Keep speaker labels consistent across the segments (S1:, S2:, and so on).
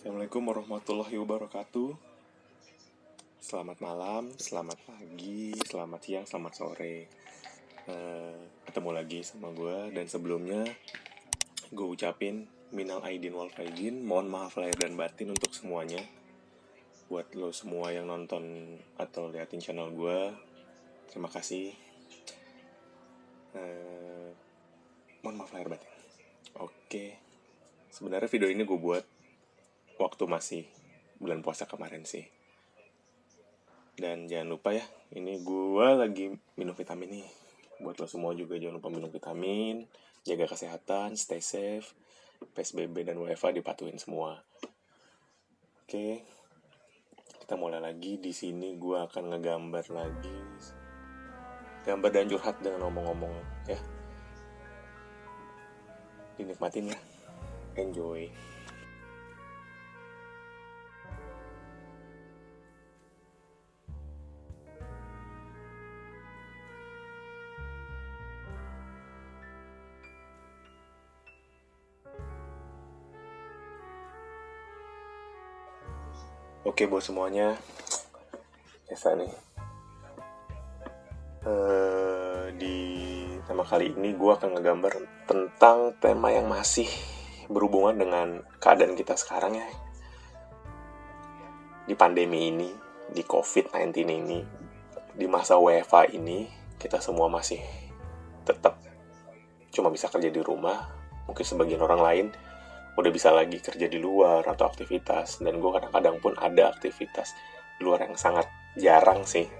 S1: Assalamualaikum warahmatullahi wabarakatuh. Selamat malam, selamat pagi, selamat siang, selamat sore. Ketemu lagi sama gue. Dan sebelumnya gue ucapin minal aidin wal faizin, mohon maaf lahir dan batin untuk semuanya. Buat lo semua yang nonton atau liatin channel gue, terima kasih. Mohon maaf lahir batin. Oke, sebenarnya video ini gue buat waktu masih bulan puasa kemarin sih. Dan jangan lupa ya, ini gue lagi minum vitamin nih. Buat lo semua juga jangan lupa minum vitamin, jaga kesehatan, stay safe, PSBB dan WFA dipatuhin semua. Oke, kita mulai lagi. Di sini gue akan ngegambar lagi, gambar dan curhat dengan ngomong-ngomong ya. Dinikmatin ya, enjoy. Oke buat semuanya, biasa nih. Di tema kali ini gue akan ngegambar tentang tema yang masih berhubungan dengan keadaan kita sekarang ya. Di pandemi ini, di COVID-19 ini, di masa WFA ini, kita semua masih tetap cuma bisa kerja di rumah. Mungkin sebagian orang lain udah bisa lagi kerja di luar atau aktivitas, dan gue kadang-kadang pun ada aktivitas di luar yang sangat jarang sih,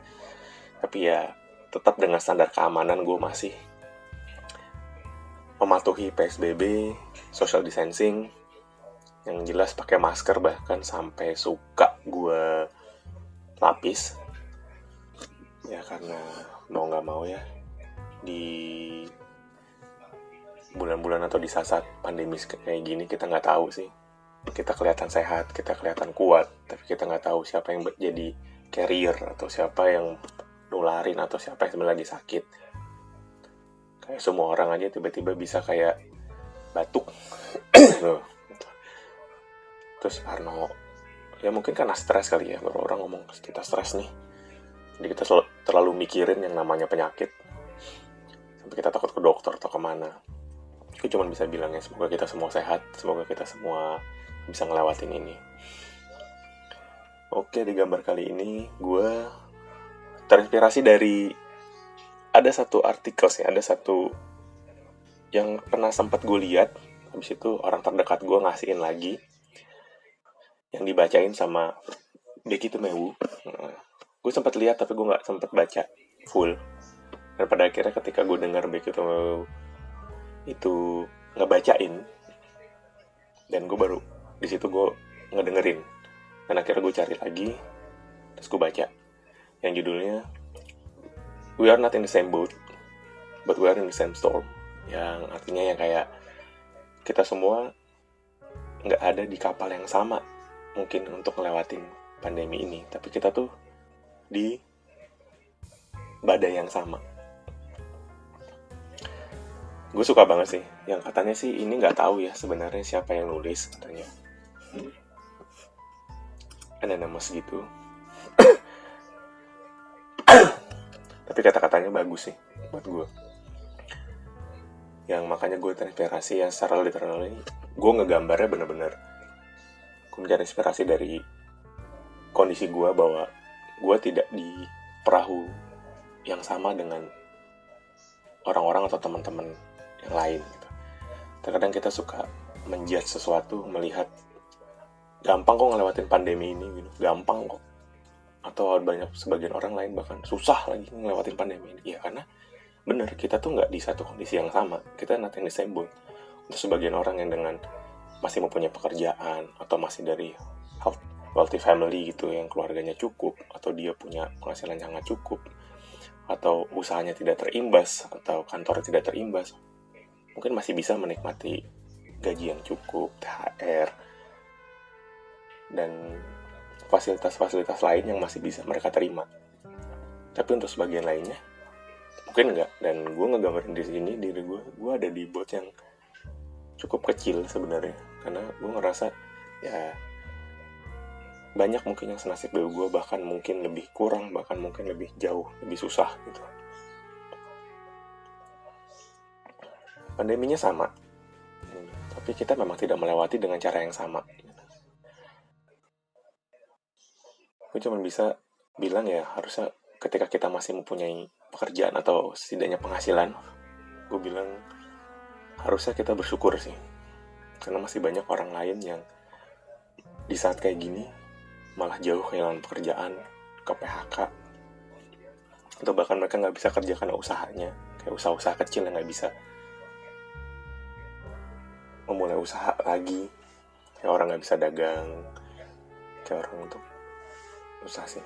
S1: tapi ya tetap dengan standar keamanan gue masih mematuhi PSBB, social distancing, yang jelas pakai masker, bahkan sampai suka gue lapis ya, karena mau nggak mau ya di bulan-bulan atau di saat pandemi kayak gini kita nggak tahu sih. Kita kelihatan sehat, kita kelihatan kuat, tapi kita nggak tahu siapa yang jadi carrier atau siapa yang nularin atau siapa yang sebenarnya lagi sakit. Kayak semua orang aja tiba-tiba bisa kayak batuk. Terus Arno, ya mungkin karena stres kali ya, baru orang ngomong kita stres nih. Jadi kita terlalu mikirin yang namanya penyakit, sampai kita takut ke dokter atau kemana. Aku cuma bisa bilang ya, semoga kita semua sehat, semoga kita semua bisa ngelewatin ini. Oke, di gambar kali ini gue terinspirasi dari ada satu artikel sih, ada satu yang pernah sempat gue lihat, habis itu orang terdekat gue ngasihin lagi, yang dibacain sama Becky Tumewu. Gue sempat lihat tapi gue nggak sempat baca full. Dan pada akhirnya ketika gue dengar Becky Tumewu itu ngebacain, dan gue baru di situ gue ngedengerin, dan akhirnya gue cari lagi, terus gue baca yang judulnya We Are Not in the Same Boat But We Are in the Same Storm, yang artinya yang kayak kita semua nggak ada di kapal yang sama mungkin untuk ngelewatin pandemi ini, tapi kita tuh di badai yang sama. Gue suka banget sih, yang katanya sih ini nggak tahu ya sebenarnya siapa yang nulis, katanya ada nama segitu. Tapi kata-katanya bagus sih buat gue, yang makanya gue terinspirasi ya. Secara literal ini gue ngegambarnya bener-bener gue mencari inspirasi dari kondisi gue, bahwa gue tidak di perahu yang sama dengan orang-orang atau teman-teman yang lain gitu. Terkadang kita suka menjudge sesuatu, melihat gampang kok ngelewatin pandemi ini gitu, gampang kok, atau banyak sebagian orang lain bahkan susah lagi ngelewatin pandemi ini. Ya karena bener, kita tuh nggak di satu kondisi yang sama, kita not in the same boat. Untuk sebagian orang yang dengan masih mempunyai pekerjaan, atau masih dari wealthy family gitu, yang keluarganya cukup, atau dia punya penghasilan sangat cukup, atau usahanya tidak terimbas, atau kantor tidak terimbas, mungkin masih bisa menikmati gaji yang cukup, THR, dan fasilitas-fasilitas lain yang masih bisa mereka terima. Tapi untuk sebagian lainnya mungkin enggak. Dan gue ngegambarin di sini diri gue ada di boat yang cukup kecil sebenarnya, karena gue ngerasa ya banyak mungkin yang senasib dari gue, bahkan mungkin lebih kurang, bahkan mungkin lebih jauh, lebih susah gitu. Pandeminya sama, tapi kita memang tidak melewati dengan cara yang sama. Gue cuma bisa bilang ya, harusnya ketika kita masih mempunyai pekerjaan atau setidaknya penghasilan, gue bilang harusnya kita bersyukur sih. Karena masih banyak orang lain yang di saat kayak gini malah jauh kehilangan pekerjaan, ke PHK, atau bahkan mereka nggak bisa kerja karena usahanya, kayak usaha-usaha kecil yang nggak bisa memulai usaha lagi, kayak orang nggak bisa dagang, kayak orang untuk usaha sih.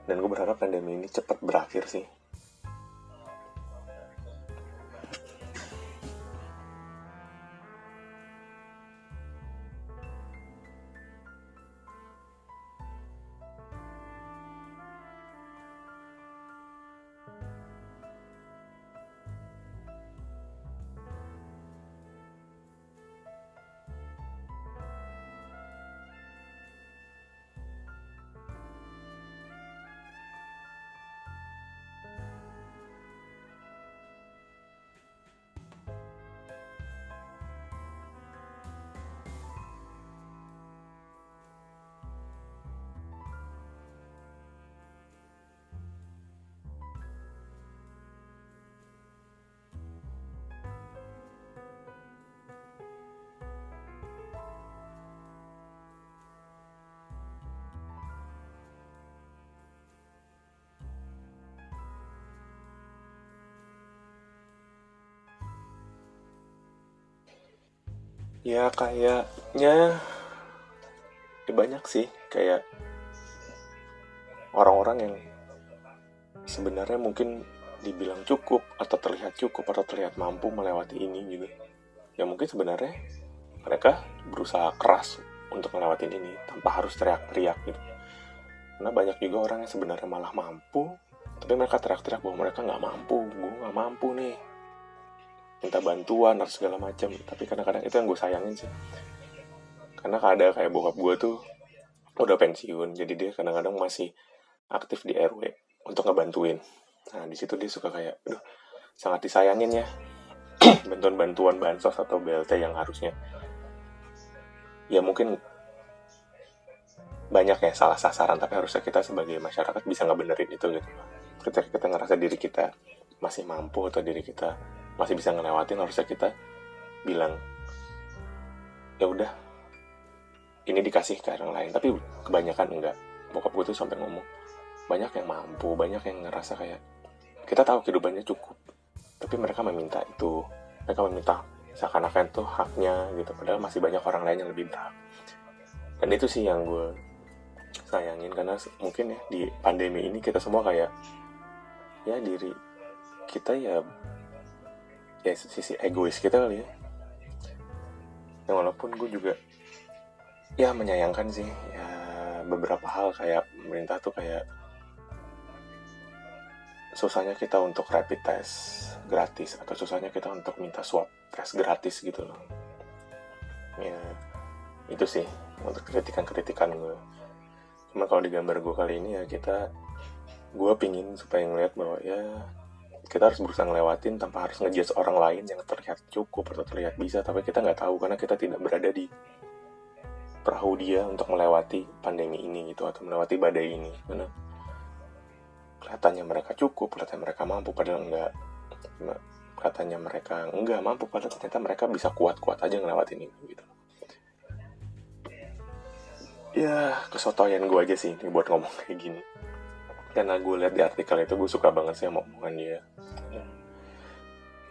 S1: Dan gue berharap pandemi ini cepat berakhir sih. Ya kayaknya banyak sih, kayak orang-orang yang sebenarnya mungkin dibilang cukup atau terlihat mampu melewati ini gitu. Ya mungkin sebenarnya mereka berusaha keras untuk melewati ini tanpa harus teriak-teriak gitu. Karena banyak juga orang yang sebenarnya malah mampu, tapi mereka teriak-teriak bahwa mereka nggak mampu, gue nggak mampu nih, minta bantuan atau segala macam. Tapi kadang-kadang itu yang gue sayangin sih, karena ada kayak bokap gue tuh udah pensiun, jadi dia kadang-kadang masih aktif di RW untuk ngebantuin. Nah di situ dia suka kayak, aduh sangat disayangin ya, bantuan-bantuan bansos atau BLT yang harusnya ya mungkin banyak ya salah sasaran, tapi harusnya kita sebagai masyarakat bisa ngebenerin itu gitu. Ketika kita ngerasa diri kita masih mampu atau diri kita masih bisa ngelewatin, harusnya kita bilang ya udah ini dikasih ke orang lain. Tapi kebanyakan enggak. Bokap gue tuh sampai ngomong banyak yang mampu, banyak yang ngerasa kayak kita tahu kehidupannya cukup, tapi mereka meminta itu, mereka meminta seakan-akan itu haknya gitu, padahal masih banyak orang lain yang lebih berhak. Dan itu sih yang gue sayangin, karena mungkin ya di pandemi ini kita semua kayak ya diri kita ya sisi egois kita kali ya. Yang walaupun gue juga ya menyayangkan sih ya beberapa hal, kayak pemerintah tuh kayak susahnya kita untuk rapid test gratis, atau susahnya kita untuk minta swab test gratis gitu loh. Ya itu sih untuk kritikan gue. Cuma kalau di gambar gue kali ini ya gue pingin supaya ngeliat bahwa ya kita harus berusaha ngelewatin tanpa harus ngejudge orang lain yang terlihat cukup atau terlihat bisa, tapi kita nggak tahu karena kita tidak berada di perahu dia untuk melewati pandemi ini gitu, atau melewati badai ini. Karena kelihatannya mereka cukup, kelihatannya mereka mampu, padahal enggak. Kelihatannya mereka enggak mampu, padahal ternyata mereka bisa kuat-kuat aja ngelewatin ini gitu. Ya kesotoyan gue aja sih ini buat ngomong kayak gini, karena gue lihat di artikel itu gue suka banget sih sama omongan dia.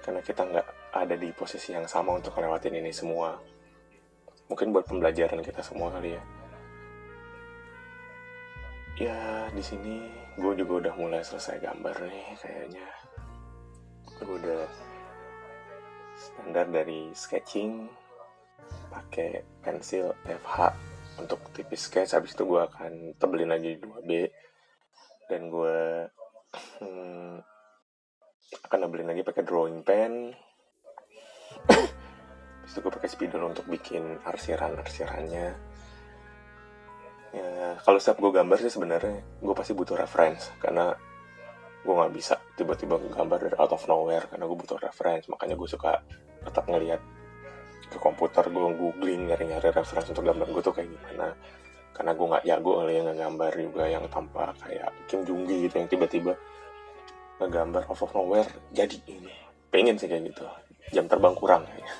S1: Karena kita nggak ada di posisi yang sama untuk ngelewatin ini semua. Mungkin buat pembelajaran kita semua kali ya. Ya di sini gue juga udah mulai selesai gambar nih kayaknya. Gue udah standar dari sketching pakai pensil FH untuk tipis sketch. Habis itu gue akan tebelin lagi 2B, dan gue akan tebelin lagi pakai drawing pen. Habis itu gue pakai spidol untuk bikin arsirannya. Ya, kalau setiap gue gambar sih sebenarnya gue pasti butuh reference, karena gue nggak bisa tiba-tiba gambar dari out of nowhere, karena gue butuh reference. Makanya gue suka tetap ngeliat ke komputer, gue googling nyari-nyari reference untuk gambar gue tuh kayak gimana. Karena gue nggak jago kali ya ngegambar juga yang tanpa kayak Kim Jong Gi gitu yang tiba-tiba ngegambar out of nowhere jadi ini. Pengen sih kayak gitu, jam terbang kurang kayaknya.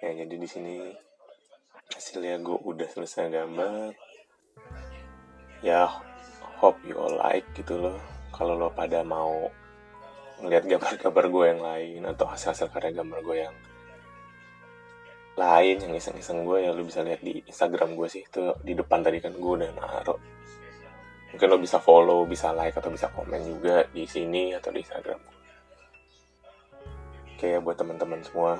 S1: Ya jadi di sini hasilnya gue udah selesai gambar. Ya hope you all like gitu loh. Kalau lo pada mau ngeliat gambar-gambar gue yang lain atau hasil-hasil karya gambar gue yang lain, yang iseng-iseng gue, ya lo bisa lihat di Instagram gue sih. Itu di depan tadi kan gue udah naruh. Mungkin lo bisa follow, bisa like, atau bisa komen juga di sini atau di Instagram gue. Oke, buat teman-teman semua,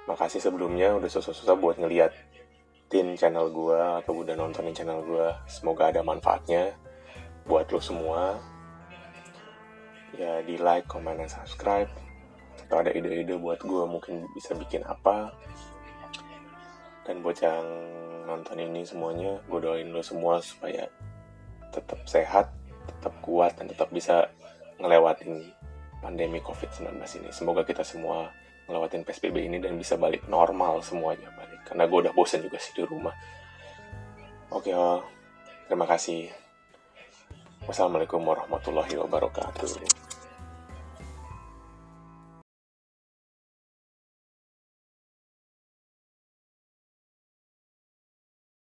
S1: makasih sebelumnya udah susah-susah buat ngeliatin channel gue atau udah nontonin channel gue. Semoga ada manfaatnya buat lo semua. Ya di like, comment, dan subscribe. Atau ada ide-ide buat gue mungkin bisa bikin apa. Dan buat yang nonton ini semuanya, gue doain lo semua supaya tetap sehat, tetap kuat, dan tetap bisa ngelewatin pandemi COVID-19 ini. Semoga kita semua ngelewatin PSBB ini dan bisa balik normal semuanya balik. Karena gue udah bosan juga sih di rumah. Oke, terima kasih. Wassalamualaikum warahmatullahi wabarakatuh.